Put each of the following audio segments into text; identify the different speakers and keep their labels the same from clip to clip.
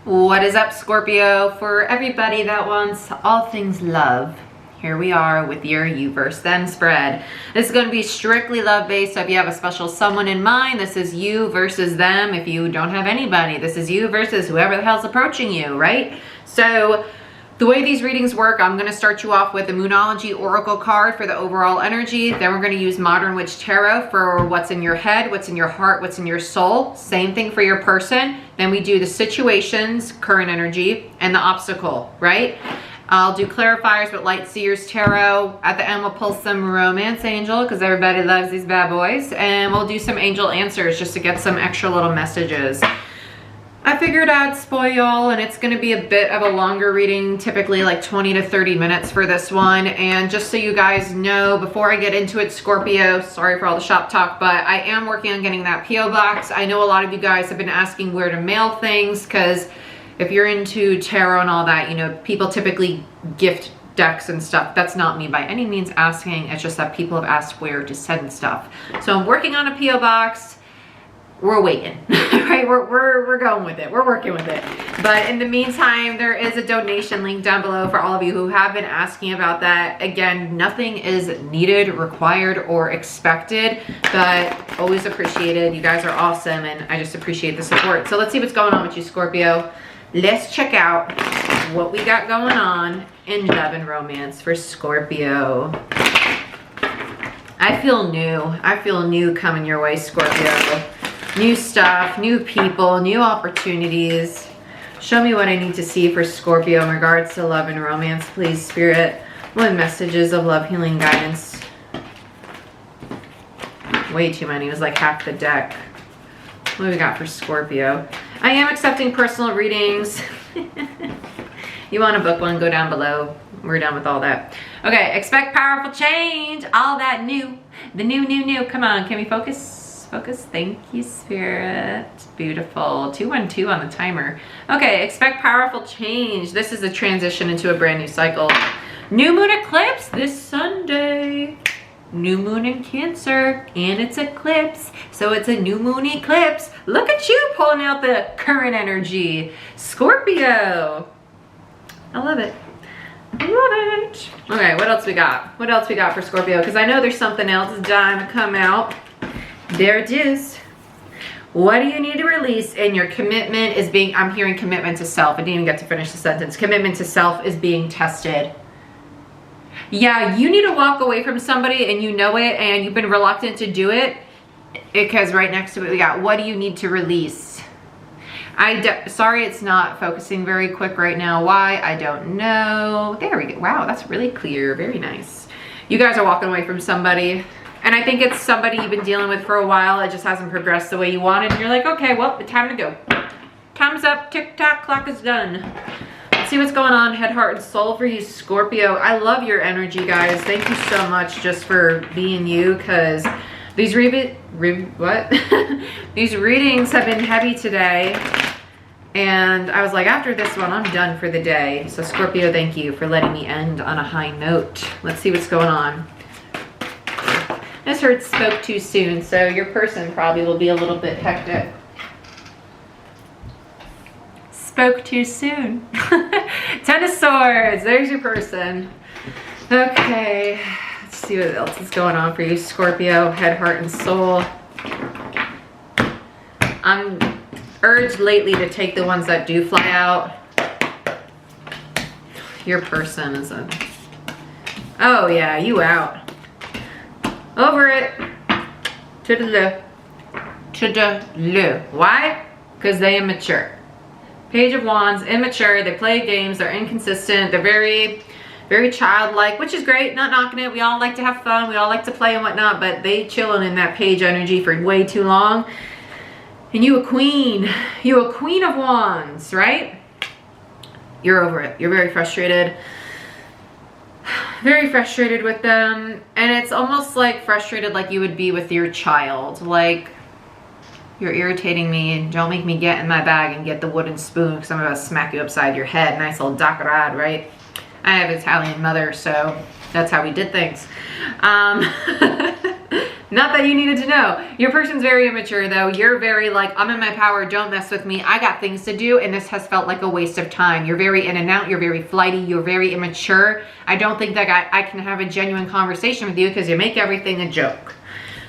Speaker 1: What is up, Scorpio? For everybody that wants all things love, here we are with your you versus them spread. This is going to be strictly love based. So if you have a special someone in mind, this is you versus them. If you don't have anybody, this is you versus whoever the hell's approaching you, right? So the way these readings work, I'm going to start you off with the Moonology Oracle card for the overall energy. Then we're going to use Modern Witch Tarot for what's in your head, what's in your heart, what's in your soul. Same thing for your person. Then we do the situations, current energy, and the obstacle, right? I'll do clarifiers with Light Seers Tarot. At the end, we'll pull some Romance Angel because everybody loves these bad boys. And we'll do some Angel Answers just to get some extra little messages. I figured I'd spoil y'all, and it's going to be a bit of a longer reading, typically like 20 to 30 minutes for this one. And just so you guys know, before I get into it, Scorpio, sorry for all the shop talk, but I am working on getting that P.O. box. I know a lot of you guys have been asking where to mail things, because if you're into tarot and all that, you know, people typically gift decks and stuff. That's not me by any means asking. It's just that people have asked where to send stuff. So I'm working on a P.O. box. We're waiting, right? We're going with it. We're working with it. But in the meantime, there is a donation link down below for all of you who have been asking about that. Again, nothing is needed, required, or expected, but always appreciated. You guys are awesome, and I just appreciate the support. So let's see what's going on with you, Scorpio. Let's check out what we got going on in love and romance for Scorpio. I feel new. I feel new coming your way, Scorpio. New stuff, new people, new opportunities. Show me what I need to see for Scorpio in regards to love and romance, please, Spirit. What messages of love, healing, guidance? Way too many. It was like half the deck. What do we got for Scorpio? I am accepting personal readings. You want to book one, go down below. We're done with all that. Okay, expect powerful change. All that new. The new. Come on, can we focus? Focus. Thank you, Spirit. Beautiful. 212 on the timer. Okay, expect powerful change. This is a transition into a brand new cycle. New moon eclipse this Sunday. New moon in Cancer, and it's eclipse, so it's a new moon eclipse. Look at you pulling out the current energy, Scorpio. I love it. I love it. Okay, what else we got? What else we got for Scorpio? Because I know there's something else dying to come out. There it is. What do you need to release? And your commitment is being, I'm hearing commitment to self. I didn't even get to finish the sentence. Commitment to self is being tested. Yeah, you need to walk away from somebody and you know it, and you've been reluctant to do it because right next to it we got, what do you need to release? Sorry, it's not focusing very quick right now. Why? I don't know. There we go. Wow, that's really clear. Very nice. You guys are walking away from somebody. And I think it's somebody you've been dealing with for a while. It just hasn't progressed the way you wanted. And you're like, okay, well, it's time to go. Time's up. Tick-tock, clock is done. Let's see what's going on. Head, heart, and soul for you, Scorpio. I love your energy, guys. Thank you so much just for being you, because these these readings have been heavy today. And I was like, after this one, I'm done for the day. So, Scorpio, thank you for letting me end on a high note. Let's see what's going on. I just heard spoke too soon, so your person probably will be a little bit hectic. Spoke too soon. Ten of Swords, there's your person. Okay, let's see what else is going on for you, Scorpio, head, heart, and soul. I'm urged lately to take the ones that do fly out. Your person is a... Oh yeah, you out. Over it. To the left. To the left. Why? Because they immature. Page of Wands, immature. They play games. They're inconsistent. They're very, very childlike, which is great. Not knocking it. We all like to have fun. We all like to play and whatnot, but they chilling in that page energy for way too long. And you a queen. You a queen of wands, right? You're over it. You're very frustrated. Very frustrated with them, and it's almost like frustrated like you would be with your child. Like, you're irritating me, and don't make me get in my bag and get the wooden spoon because I'm about to smack you upside your head. Nice little doctorate, right? I have an Italian mother, so that's how we did things. Not that you needed to know. Your person's very immature though. You're very like, I'm in my power, don't mess with me. I got things to do, and this has felt like a waste of time. You're very in and out, you're very flighty, you're very immature. I don't think that I can have a genuine conversation with you because you make everything a joke.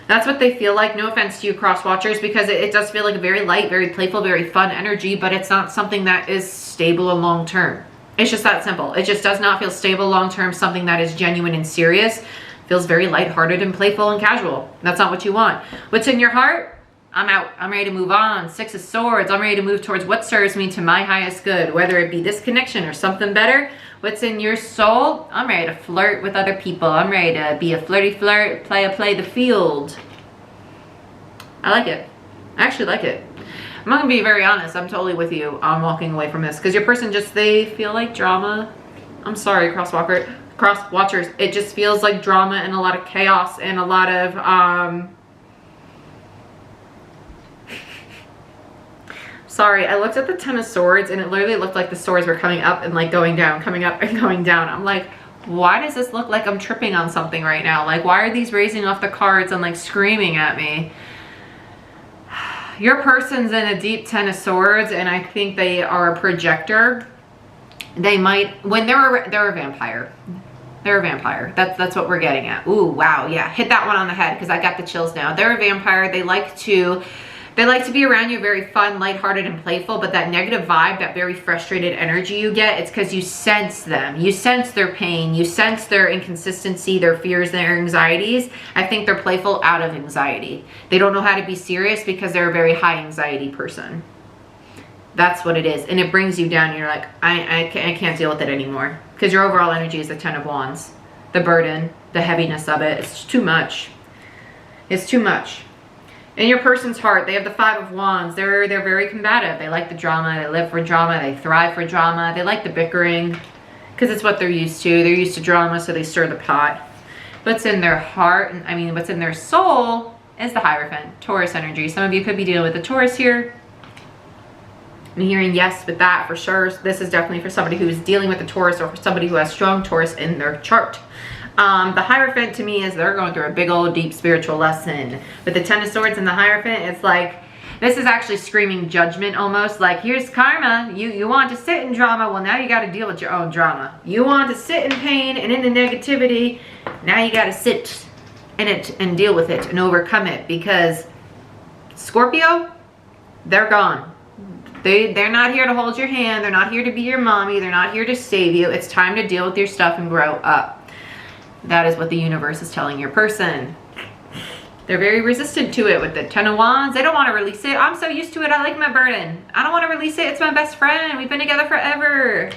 Speaker 1: That's what they feel like. No offense to you cross watchers, because it does feel like a very light, very playful, very fun energy, but it's not something that is stable and long term. It's just that simple. It just does not feel stable long term, something that is genuine and serious. Feels very lighthearted and playful and casual. That's not what you want. What's in your heart? I'm out. I'm ready to move on. 6 of Swords. I'm ready to move towards what serves me to my highest good, whether it be this connection or something better. What's in your soul? I'm ready to flirt with other people. I'm ready to be a flirty flirt, play the field. I like it. I actually like it. I'm not gonna be very honest. I'm totally with you on walking away from this, because your person just, they feel like drama. I'm sorry, cross watchers. It just feels like drama and a lot of chaos and a lot of sorry, I looked at the 10 of Swords and it literally looked like the swords were coming up and like going down, coming up and going down. I'm like, why does this look like I'm tripping on something right now? Like, why are these raising off the cards and like screaming at me? Your person's in a deep 10 of Swords, and I think they are a projector. They might, when they're a vampire. They're a vampire. That's what we're getting at. Ooh, wow, yeah. Hit that one on the head, because I got the chills now. They're a vampire. They like to be around you, very fun, lighthearted, and playful, but that negative vibe, that very frustrated energy you get, it's because you sense them. You sense their pain. You sense their inconsistency, their fears, their anxieties. I think they're playful out of anxiety. They don't know how to be serious because they're a very high anxiety person. That's what it is. And it brings you down. You're like, I can't deal with it anymore. Because your overall energy is the 10 of Wands. The burden, the heaviness of it. It's too much. It's too much. In your person's heart, they have the 5 of Wands. They're very combative. They like the drama. They live for drama. They thrive for drama. They like the bickering because it's what they're used to. They're used to drama, so they stir the pot. What's in their heart, I mean, what's in their soul is the Hierophant, Taurus energy. Some of you could be dealing with the Taurus here. I'm hearing yes with that for sure. This is definitely for somebody who is dealing with the Taurus, or for somebody who has strong Taurus in their chart. The Hierophant to me is they're going through a big old deep spiritual lesson. With the 10 of Swords and the Hierophant, it's like, this is actually screaming judgment almost. Like, here's karma. You want to sit in drama. Well, now you got to deal with your own drama. You want to sit in pain and in the negativity. Now you got to sit in it and deal with it and overcome it. Because Scorpio, they're gone. They're not here to hold your hand. They're not here to be your mommy. They're not here to save you. It's time to deal with your stuff and grow up. That is what the universe is telling your person. They're very resistant to it with the 10 of Wands. They don't want to release it. I'm so used to it. I like my burden. I don't want to release it. It's my best friend. We've been together forever.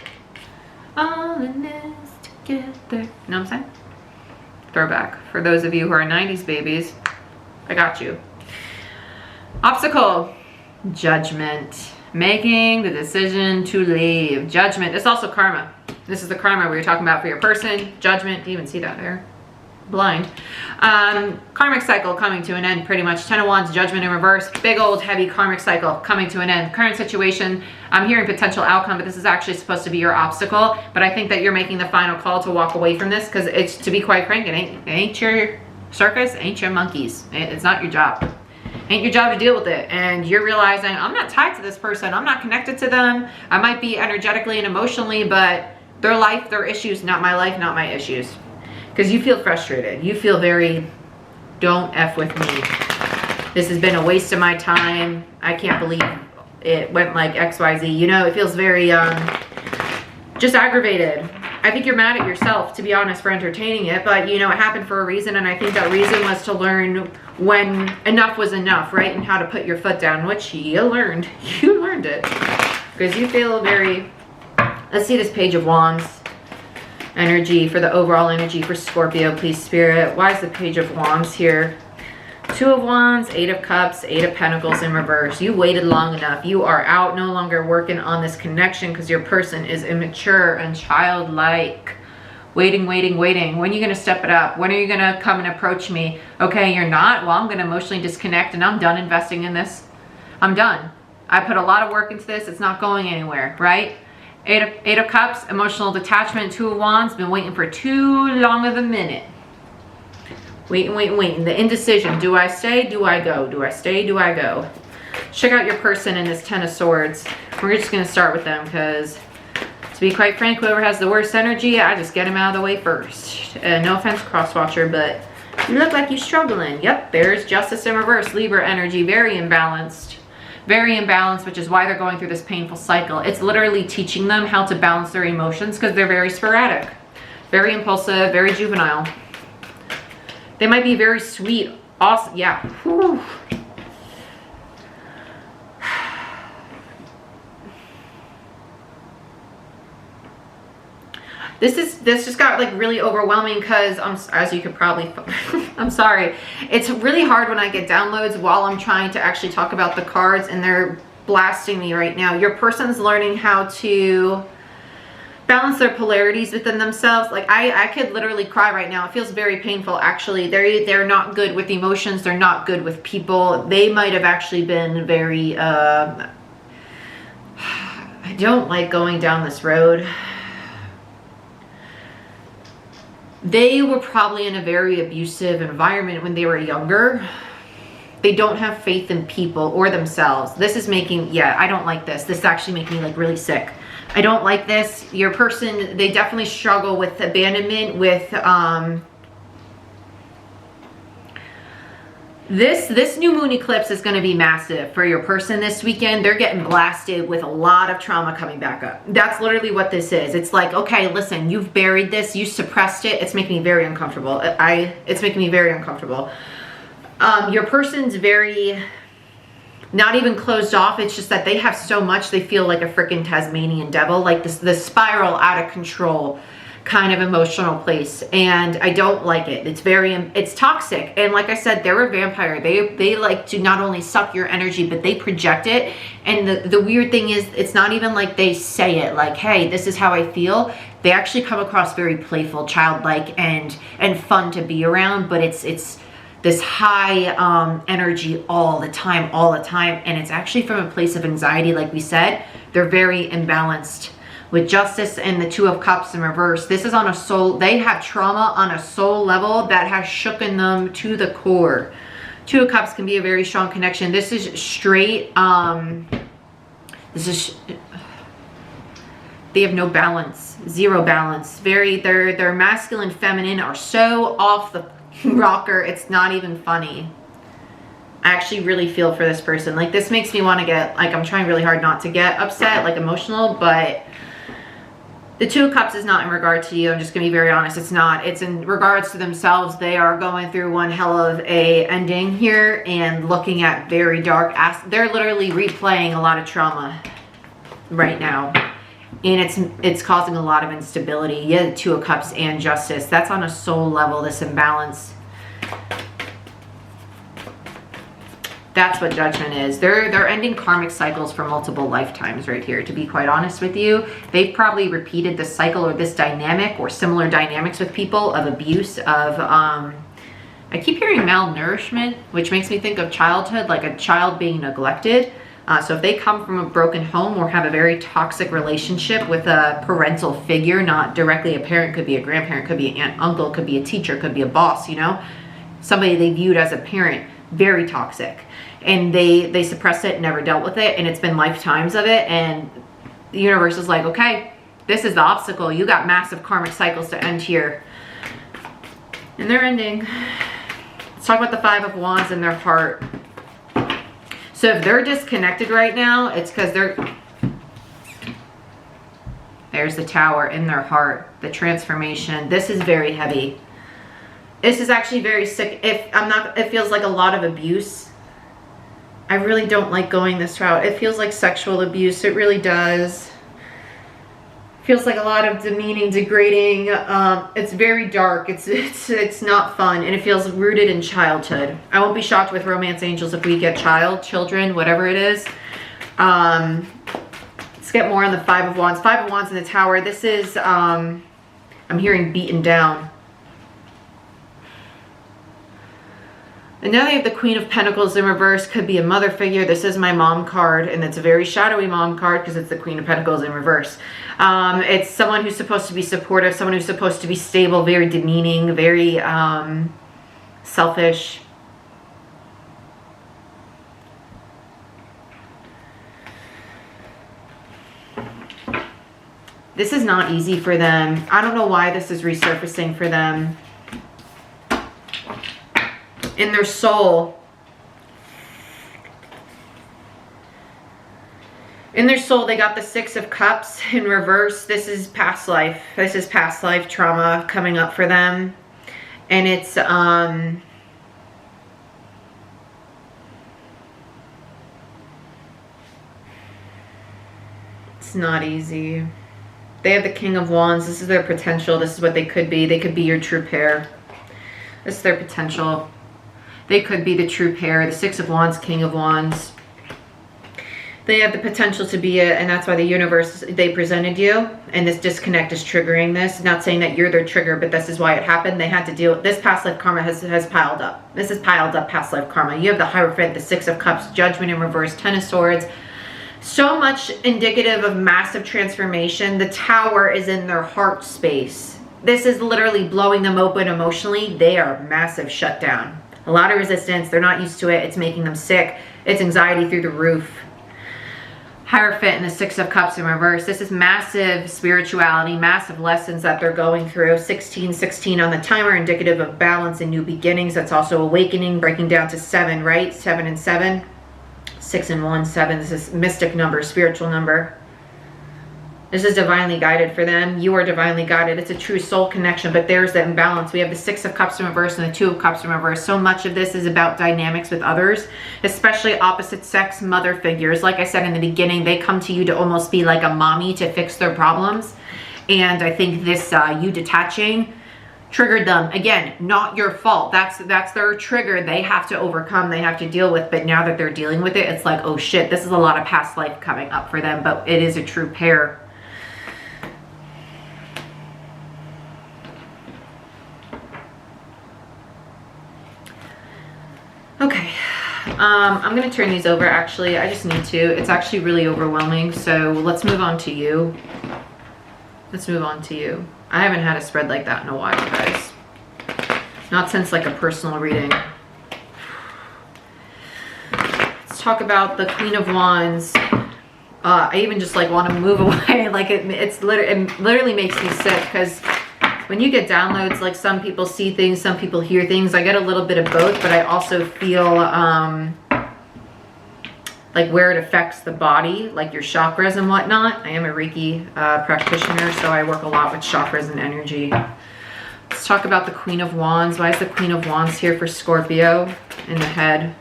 Speaker 1: All in this together. You know what I'm saying? Throwback. For those of you who are 90s babies, I got you. Obstacle. Judgment. Making the decision to leave. Judgment. It's also karma. This is the karma we were talking about for your person. Judgment. Do you even see that there? Blind. Karmic cycle coming to an end pretty much. 10 of Wands, judgment in reverse. Big old heavy karmic cycle coming to an end. Current situation, I'm hearing potential outcome, but this is actually supposed to be your obstacle. But I think that you're making the final call to walk away from this, because it's, to be quite frank, it ain't your circus, ain't your monkeys. It's not your job. Ain't your job to deal with it. And you're realizing, I'm not tied to this person. I'm not connected to them. I might be energetically and emotionally, but their life, their issues, not my life, not my issues. Because you feel frustrated. You feel very, don't F with me. This has been a waste of my time. I can't believe it went like XYZ. You know, it feels very, just aggravated. I think you're mad at yourself, to be honest, for entertaining it. But, you know, it happened for a reason. And I think that reason was to learn when enough was enough, right? And how to put your foot down, which you learned. You learned it. Because you feel very, let's see this Page of Wands. Energy for the overall energy for Scorpio, please, Spirit. Why is the Page of Wands here? 2 of Wands, 8 of Cups, 8 of Pentacles in reverse. You waited long enough. You are out, no longer working on this connection because your person is immature and childlike. Waiting, waiting, waiting. When are you going to step it up? When are you going to come and approach me? Okay, you're not? Well, I'm going to emotionally disconnect and I'm done investing in this. I'm done. I put a lot of work into this. It's not going anywhere, right? 8 of Cups, emotional detachment. 2 of Wands, been waiting for too long of a minute. Waiting. The indecision. Do I stay? Do I go? Do I stay? Do I go? Check out your person in this Ten of Swords. We're just going to start with them because, to be quite frank, whoever has the worst energy, I just get him out of the way first. No offense, cross-watcher, but you look like you're struggling. Yep, there's Justice in reverse. Libra energy, very imbalanced. Very imbalanced, which is why they're going through this painful cycle. It's literally teaching them how to balance their emotions because they're very sporadic. Very impulsive, very juvenile. They might be very sweet. Awesome. Yeah. Whew. This just got like really overwhelming because as you could probably I'm sorry, it's really hard when I get downloads while I'm trying to actually talk about the cards and they're blasting me right now. Your person's learning how to balance their polarities within themselves. Like I could literally cry right now. It feels very painful actually. They're not good with emotions. They're not good with people. They might have actually been very I don't like going down this road. They were probably in a very abusive environment when they were younger. They don't have faith in people or themselves. This is making, yeah, I don't like this. This is actually making me like really sick. I don't like this. Your person, they definitely struggle with abandonment, with this new moon eclipse is going to be massive for your person this weekend. They're getting blasted with a lot of trauma coming back up. That's literally what this is. It's like, okay, listen, you've buried this, you suppressed it. It's making me very uncomfortable. It's making me very uncomfortable. Your person's very not even closed off. It's just that they have so much, they feel like a freaking Tasmanian devil, like this spiral out of control kind of emotional place, and I don't like it. It's toxic, and like I said, they're a vampire. They like to not only suck your energy, but they project it. And the weird thing is, it's not even like they say it like, hey, this is how I feel. They actually come across very playful, childlike, and fun to be around, but it's this high energy all the time, and it's actually from a place of anxiety. Like we said, they're very imbalanced. With Justice and the Two of Cups in reverse, this is on a soul, they have trauma on a soul level that has shooken them to the core. Two of Cups can be a very strong connection. This is straight, they have no balance, zero balance. Their masculine, feminine are so off the rocker, it's not even funny. I actually really feel for this person. Like, this makes me want to get, like, I'm trying really hard not to get upset, like emotional, but the Two of Cups is not in regard to you. I'm just going to be very honest. It's not. It's in regards to themselves. They are going through one hell of a ending here and looking at very dark they're literally replaying a lot of trauma right now. And it's causing a lot of instability. Yeah, the Two of Cups and Justice. That's on a soul level, this imbalance. That's what Judgment is. They're ending karmic cycles for multiple lifetimes right here, to be quite honest with you. They've probably repeated this cycle or this dynamic or similar dynamics with people of abuse, of, I keep hearing malnourishment, which makes me think of childhood, like a child being neglected. So if they come from a broken home or have a very toxic relationship with a parental figure, not directly a parent, could be a grandparent, could be an aunt, uncle, could be a teacher, could be a boss, you know, somebody they viewed as a parent, very toxic. And they suppress it, never dealt with it, and it's been lifetimes of it, and the universe is like, okay, this is the obstacle. You got massive karmic cycles to end here. And they're ending. Let's talk about the Five of Wands in their heart. So if they're disconnected right now, it's because there's the Tower in their heart, the transformation. This is very heavy. This is actually very sick. It feels like a lot of abuse. I really don't like going this route. It feels like sexual abuse. It really does. Feels like a lot of demeaning, degrading. It's very dark. It's not fun, and it feels rooted in childhood. I won't be shocked with romance angels if we get children, whatever it is. Let's get more on the Five of Wands. Five of Wands in the Tower. This is, I'm hearing beaten down. And now they have the Queen of Pentacles in reverse. Could be a mother figure. This is my mom card, and it's a very shadowy mom card because it's the Queen of Pentacles in reverse. It's someone who's supposed to be supportive, someone who's supposed to be stable, very demeaning, very selfish. This is not easy for them. I don't know why this is resurfacing for them. In their soul. In their soul, they got the Six of Cups in reverse. This is past life. This is past life trauma coming up for them. And it's not easy. They have the King of Wands. This is their potential. This is what they could be. They could be your true pair. This is their potential. They could be the true pair. The Six of Wands, King of Wands. They have the potential to be it, and that's why the universe, they presented you, and this disconnect is triggering this. Not saying that you're their trigger, but this is why it happened. They had to deal with this. Past life karma has piled up. This is piled up past life karma. You have the Hierophant, the Six of Cups, Judgment in reverse, Ten of Swords. So much indicative of massive transformation. The Tower is in their heart space. This is literally blowing them open emotionally. They are massive shutdown. A lot of resistance. They're not used to it. It's making them sick. It's anxiety through the roof. Hierophant and the Six of Cups in reverse. This is massive spirituality, massive lessons that they're going through. 16 on the timer, indicative of balance and new beginnings. That's also awakening, breaking down to 7, right? 7 and 7. 6 and 1, 7. This is mystic number, spiritual number. This is divinely guided for them. You are divinely guided. It's a true soul connection, but there's the imbalance. We have the Six of Cups in reverse and the Two of Cups in reverse. So much of this is about dynamics with others, especially opposite sex mother figures. Like I said in the beginning, they come to you to almost be like a mommy to fix their problems. And I think this you detaching triggered them. Again, not your fault. That's their trigger. They have to overcome, they have to deal with. But now that they're dealing with it, it's like, oh shit, this is a lot of past life coming up for them. But it is a true pair. Okay, I'm going to turn these over, actually. I just need to. It's actually really overwhelming, so let's move on to you. Let's move on to you. I haven't had a spread like that in a while, guys. Not since, like, a personal reading. Let's talk about the Queen of Wands. I even just, like, want to move away. Like, it literally makes me sick, because when you get downloads, like, some people see things, some people hear things. I get a little bit of both, but I also feel like where it affects the body, like your chakras and whatnot. I am a Reiki practitioner, so I work a lot with chakras and energy. Let's talk about the Queen of Wands. Why is the Queen of Wands here for Scorpio in the head?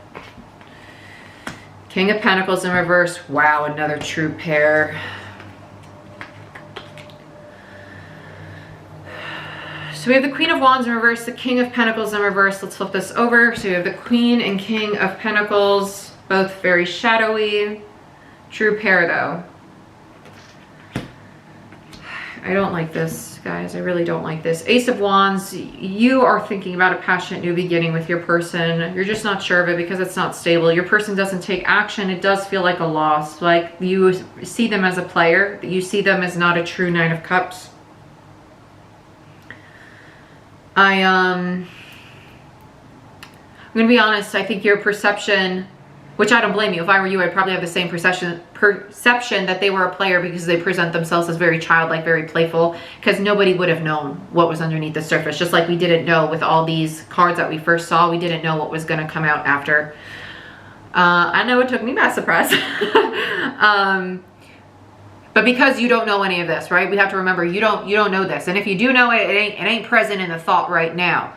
Speaker 1: King of Pentacles in reverse. Wow, another true pair. So we have the Queen of Wands in reverse, the King of Pentacles in reverse. Let's flip this over. So we have the Queen and King of Pentacles, both very shadowy. True pair, though. I don't like this, guys. I really don't like this. Ace of Wands, you are thinking about a passionate new beginning with your person. You're just not sure of it because it's not stable. Your person doesn't take action. It does feel like a loss. Like you see them as a player. You see them as not a true Nine of Cups. I'm gonna be honest, I think your perception, which I don't blame you. If I were you, I'd probably have the same perception that they were a player because they present themselves as very childlike, very playful, because nobody would have known what was underneath the surface. Just like we didn't know with all these cards that we first saw, we didn't know what was gonna come out after. I know it took me by surprise. But because you don't know any of this, right? We have to remember you don't know this. And if you do know it, it ain't present in the thought right now.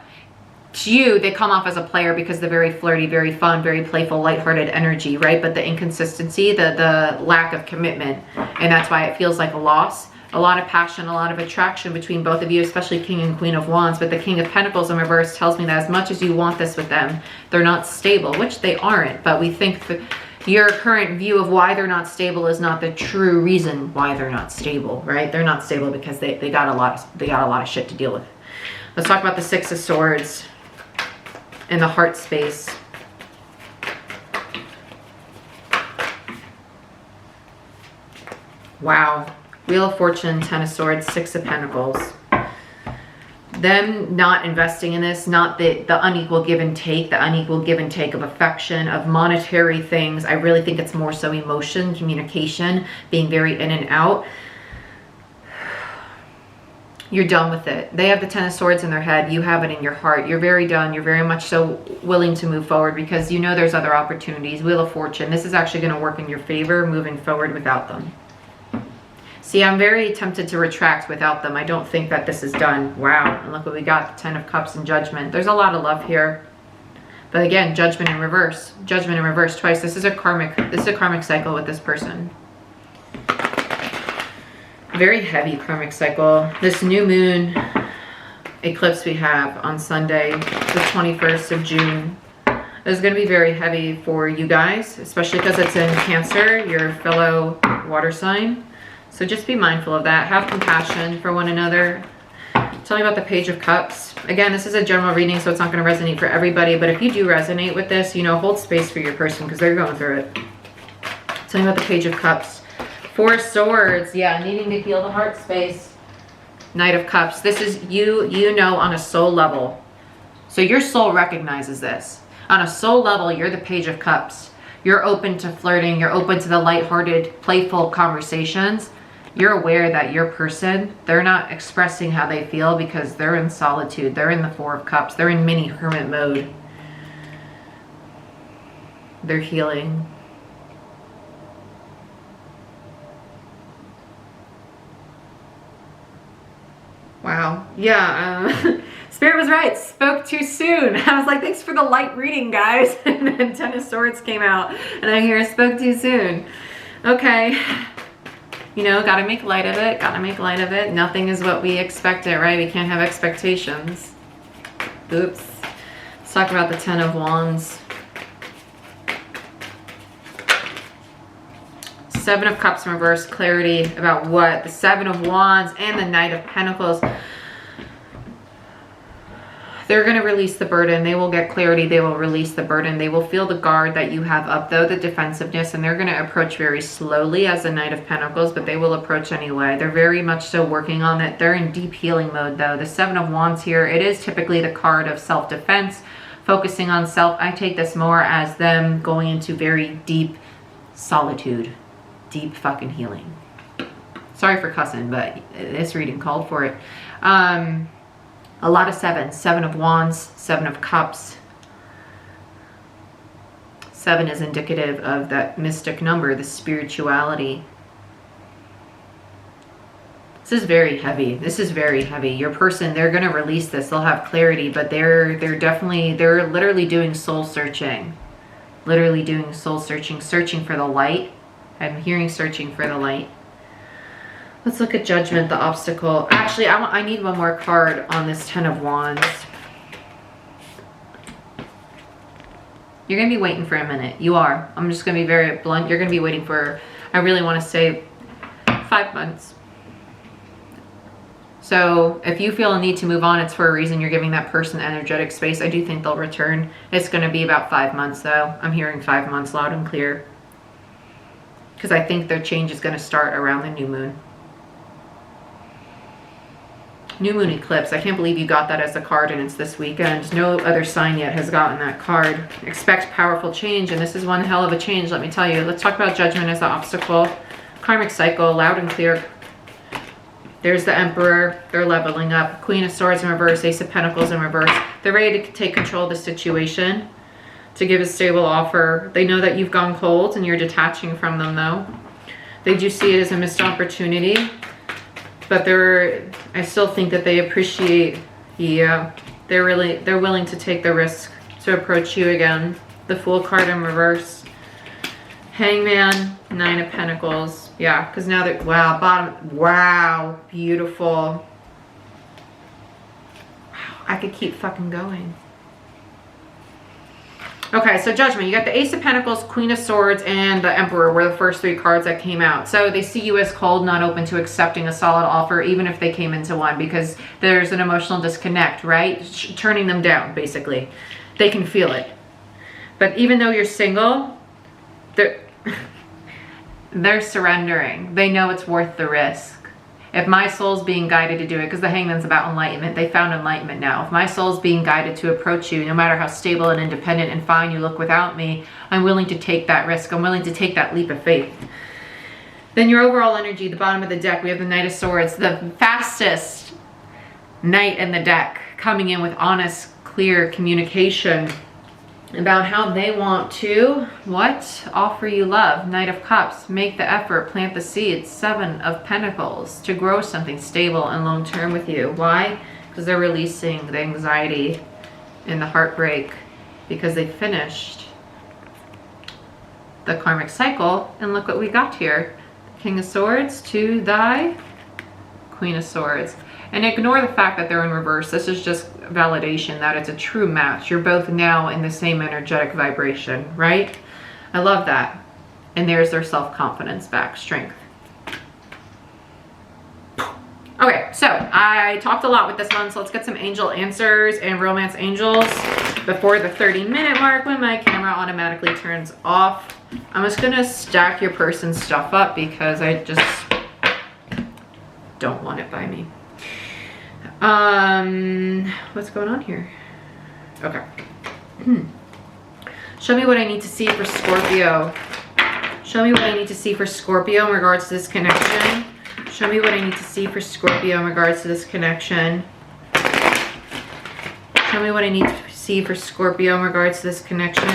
Speaker 1: To you, they come off as a player because they're very flirty, very fun, very playful, lighthearted energy, right? But the inconsistency, the lack of commitment, and that's why it feels like a loss. A lot of passion, a lot of attraction between both of you, especially King and Queen of Wands. But the King of Pentacles in reverse tells me that as much as you want this with them, they're not stable, which they aren't. But we think that your current view of why they're not stable is not the true reason why they're not stable, right? They're not stable because they got a lot of shit to deal with. Let's talk about the Six of Swords in the heart space. Wow. Wheel of Fortune, Ten of Swords, Six of Pentacles. them not investing in this, not the unequal give and take, the unequal give and take of affection, of monetary things. I really think it's more so emotion, communication, being very in and out. You're done with it. They have the 10 of Swords in their head. You have it in your heart. You're very done. You're very much so willing to move forward because you know there's other opportunities. Wheel of Fortune. This is actually going to work in your favor moving forward without them. See, I'm very tempted to retract without them. I don't think that this is done. Wow. And look what we got. The 10 of Cups and Judgment. There's a lot of love here. But again, Judgment in reverse. Judgment in reverse twice. This is a karmic cycle with this person. Very heavy karmic cycle. This new moon eclipse we have on Sunday, the 21st of June, is going to be very heavy for you guys, especially because it's in Cancer, your fellow water sign. So just be mindful of that. Have compassion for one another. Tell me about the Page of Cups. Again, this is a general reading, so it's not going to resonate for everybody. But if you do resonate with this, you know, hold space for your person because they're going through it. Tell me about the Page of Cups. 4 of Swords. Yeah, needing to heal the heart space. Knight of Cups. This is you know, on a soul level. So your soul recognizes this. On a soul level, you're the Page of Cups. You're open to flirting. You're open to the lighthearted, playful conversations. You're aware that your person, they're not expressing how they feel because they're in solitude. They're in the 4 of Cups. They're in mini hermit mode. They're healing. Wow. Yeah. Spirit was right. Spoke too soon. I was like, thanks for the light reading, guys. And then 10 of Swords came out. And I hear spoke too soon. Okay. You know, gotta make light of it. Gotta make light of it. Nothing is what we expected, right? We can't have expectations. Oops. Let's talk about the 10 of Wands. 7 of Cups in reverse, clarity about what? The 7 of Wands and the Knight of Pentacles. They're going to release the burden. They will get clarity. They will release the burden. They will feel the guard that you have up, though, the defensiveness, and they're going to approach very slowly as the Knight of Pentacles, but they will approach anyway. They're very much so working on it. They're in deep healing mode, though. The 7 of Wands here, it is typically the card of self-defense, focusing on self. I take this more as them going into very deep solitude. Deep fucking healing. Sorry for cussing, but this reading called for it. A lot of 7s. 7 of Wands, 7 of Cups. 7 is indicative of that mystic number, the spirituality. This is very heavy. This is very heavy. Your person, they're going to release this. They'll have clarity, but they're literally doing soul searching. Literally doing soul searching, searching for the light. I'm hearing searching for the light. Let's look at Judgment, the obstacle. Actually, I need one more card on this 10 of Wands. You're going to be waiting for a minute. You are. I'm just going to be very blunt. You're going to be waiting for, I really want to say, 5 months. So if you feel a need to move on, it's for a reason. You're giving that person energetic space. I do think they'll return. It's going to be about 5 months, though. I'm hearing 5 months loud and clear. Because I think their change is going to start around the new moon. New moon eclipse. I can't believe you got that as a card and it's this weekend. No other sign yet has gotten that card. Expect powerful change, and this is one hell of a change, let me tell you. Let's talk about Judgment as the obstacle. Karmic cycle, loud and clear. There's the Emperor. They're leveling up. Queen of Swords in reverse. Ace of Pentacles in reverse. They're ready to take control of the situation, to give a stable offer. They know that you've gone cold and you're detaching from them, though. They do see it as a missed opportunity, but I still think that they appreciate, yeah, they're willing to take the risk to approach you again. The Fool card in reverse. Hangman, 9 of Pentacles. Yeah, because now that, wow, bottom, wow, beautiful. Wow, I could keep fucking going. Okay, so Judgment, you got the Ace of Pentacles, Queen of Swords, and the Emperor were the first 3 cards that came out. So they see you as cold, not open to accepting a solid offer, even if they came into one, because there's an emotional disconnect, right? Turning them down, basically. They can feel it. But even though you're single, they're surrendering. They know it's worth the risk. If my soul's being guided to do it, because the Hangman's about enlightenment, they found enlightenment now. If my soul's being guided to approach you, no matter how stable and independent and fine you look without me, I'm willing to take that risk. I'm willing to take that leap of faith. Then your overall energy, the bottom of the deck, we have the Knight of Swords, the fastest knight in the deck, coming in with honest, clear communication about how they want to, offer you love. Knight of Cups, make the effort, plant the seeds. Seven of Pentacles, to grow something stable and long-term with you. Why? Because they're releasing the anxiety and the heartbreak because they finished the karmic cycle. And look what we got here. King of Swords to thy Queen of Swords. And ignore the fact that they're in reverse. This is just validation that it's a true match. You're both now in the same energetic vibration, right? I love that. And there's their self-confidence back, strength. Okay, so I talked a lot with this one, so let's get some angel answers and romance angels before the 30-minute mark when my camera automatically turns off. I'm just gonna stack your person's stuff up because I just don't want it by me. What's going on here? Okay. Show me what I need to see for Scorpio. Show me what I need to see for Scorpio in regards to this connection. Show me what I need to see for Scorpio in regards to this connection. Show me what I need to see for Scorpio in regards to this connection.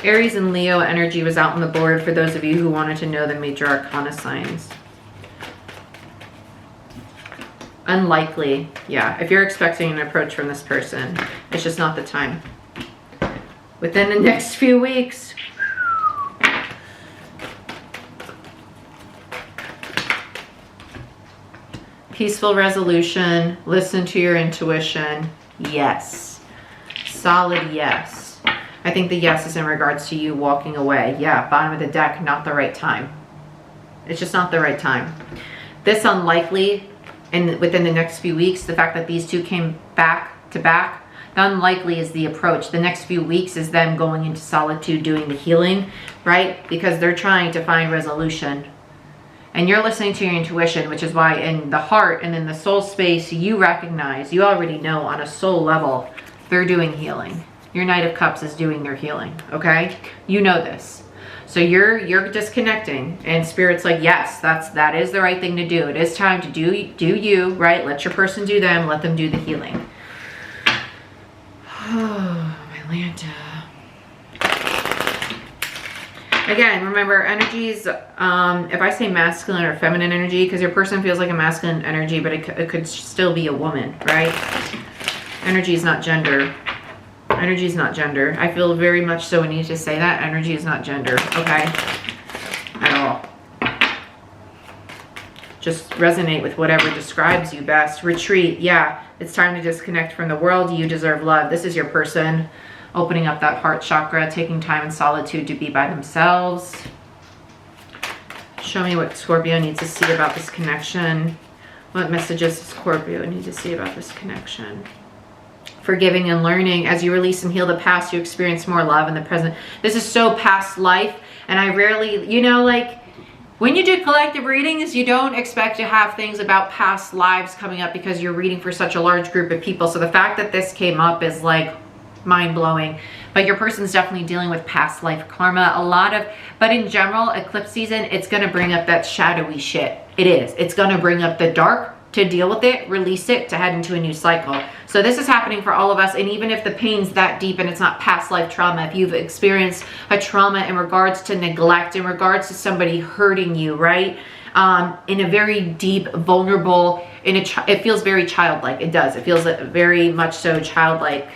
Speaker 1: Aries and Leo energy was out on the board for those of you who wanted to know the major arcana signs. Unlikely. Yeah, if you're expecting an approach from this person, it's just not the time. Within the next few weeks. Peaceful resolution. Listen to your intuition. Yes. Solid yes. I think the yes is in regards to you walking away. Yeah, bottom of the deck, not the right time. It's just not the right time. This unlikely, and within the next few weeks, the fact that these two came back to back, the unlikely is the approach. The next few weeks is them going into solitude, doing the healing, right? Because they're trying to find resolution. And you're listening to your intuition, which is why in the heart and in the soul space, you recognize, you already know on a soul level, they're doing healing. Your Knight of Cups is doing their healing, okay? You know this. So you're disconnecting, and Spirit's like, yes, that is the right thing to do. It is time to do you, right? Let your person do them, let them do the healing. Oh, my Lanta. Again, remember, energies, if I say masculine or feminine energy, because your person feels like a masculine energy, but it could still be a woman, right? Energy is not gender. Energy is not gender. I feel very much so we need to say that. Energy is not gender, okay? At all. Just resonate with whatever describes you best. Retreat, yeah. It's time to disconnect from the world. You deserve love. This is your person opening up that heart chakra, taking time in solitude to be by themselves. Show me what Scorpio needs to see about this connection. What messages does Scorpio need to see about this connection? Forgiving and learning. As you release and heal the past, you experience more love in the present. This is so past life, and I rarely, you know, like when you do collective readings, you don't expect to have things about past lives coming up because you're reading for such a large group of people. So the fact that this came up is like mind-blowing. But your person's definitely dealing with past life karma. But in general, eclipse season, it's going to bring up that shadowy shit. It is. It's going to bring up the dark to deal with it, release it, to head into a new cycle. So this is happening for all of us. And even if the pain's that deep and it's not past life trauma, if you've experienced a trauma in regards to neglect, in regards to somebody hurting you, right? In a very deep, vulnerable, it feels very childlike. It does. It feels very much so childlike.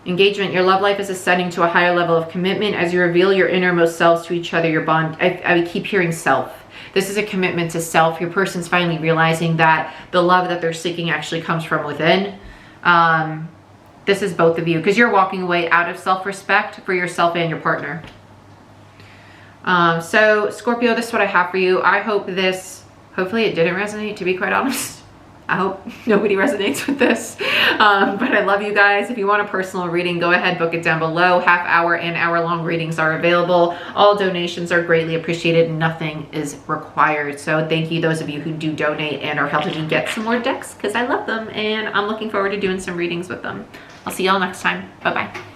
Speaker 1: Engagement. Your love life is ascending to a higher level of commitment as you reveal your innermost selves to each other, your bond. I keep hearing self. This is a commitment to self. Your person's finally realizing that the love that they're seeking actually comes from within. This is both of you, because you're walking away out of self-respect for yourself and your partner. So Scorpio, this is what I have for you. I hope hopefully it didn't resonate, to be quite honest. I hope nobody resonates with this, but I love you guys. If you want a personal reading, go ahead, book it down below. Half-hour and hour-long readings are available. All donations are greatly appreciated. Nothing is required. So thank you, those of you who do donate and are helping me get some more decks, because I love them and I'm looking forward to doing some readings with them. I'll see y'all next time. Bye-bye.